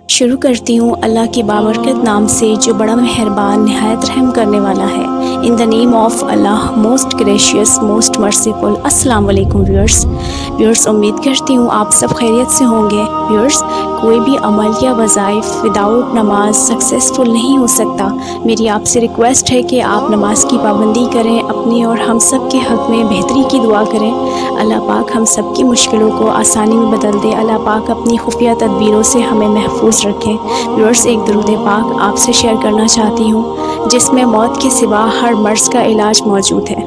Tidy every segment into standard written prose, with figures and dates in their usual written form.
شروع کرتی ہوں اللہ کے بابرکت نام سے جو بڑا مہربان نہایت رحم کرنے والا ہے۔ In the name of Allah most gracious most merciful. السلام علیکم ویورز، امید کرتی ہوں آپ سب خیریت سے ہوں گے۔ ویورز، کوئی بھی عمل یا وظائف وداؤٹ نماز سکسیزفل نہیں ہو سکتا۔ میری آپ سے ریکویسٹ ہے کہ آپ نماز کی پابندی کریں، اپنی اور ہم سب کے حق میں بہتری کی دعا کریں۔ اللہ پاک ہم سب کی مشکلوں کو آسانی میں بدل دے۔ اللہ پاک اپنی خفیہ تدبیروں سے ہمیں محفوظ رکھیں۔ ویورز، ایک درود پاک آپ سے شیئر کرنا چاہتی ہوں جس میں موت کے سوا ہر مرض کا علاج موجود ہے۔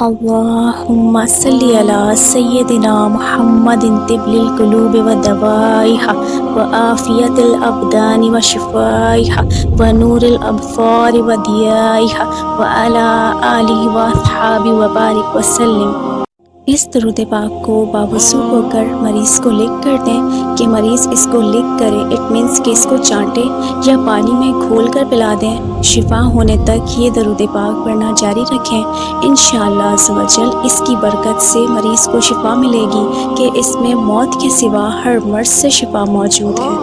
اللہم صلی علی سیدنا محمد طب القلوب و دوائها وعافیت الابدان و شفائها ونور الابصار و ضیائها وعلی آلہ و اصحابہ وبارک وسلم۔ اس درود پاک کو باوضو ہو کر مریض کو لکھ کر دیں کہ مریض اس کو لکھ کرے، اٹ مینس کہ اس کو چانٹے یا پانی میں گھول کر پلا دیں۔ شفا ہونے تک یہ درود پاک پڑھنا جاری رکھیں۔ انشاءاللہ عز و جل اس کی برکت سے مریض کو شفا ملے گی کہ اس میں موت کے سوا ہر مرض سے شفا موجود ہے۔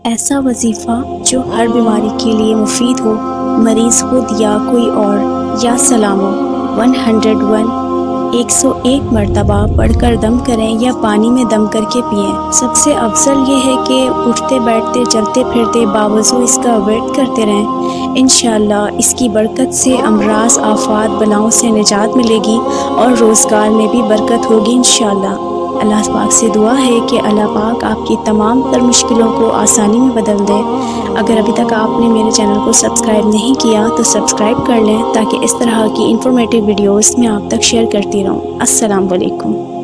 ایسا وظیفہ جو ہر بیماری کے لیے مفید ہو، مریض خود یا کوئی اور، یا سلامو 101 مرتبہ پڑھ کر دم کریں یا پانی میں دم کر کے پئیں۔ سب سے افضل یہ ہے کہ اٹھتے بیٹھتے چلتے پھرتے باوضو اس کا ورد کرتے رہیں۔ انشاءاللہ اس کی برکت سے امراض آفات بلاؤں سے نجات ملے گی اور روزگار میں بھی برکت ہوگی انشاءاللہ۔ اللہ پاک سے دعا ہے کہ اللہ پاک آپ کی تمام تر مشکلوں کو آسانی میں بدل دے۔ اگر ابھی تک آپ نے میرے چینل کو سبسکرائب نہیں کیا تو سبسکرائب کر لیں تاکہ اس طرح کی انفارمیٹیو ویڈیوز میں آپ تک شیئر کرتی رہوں۔ السلام علیکم۔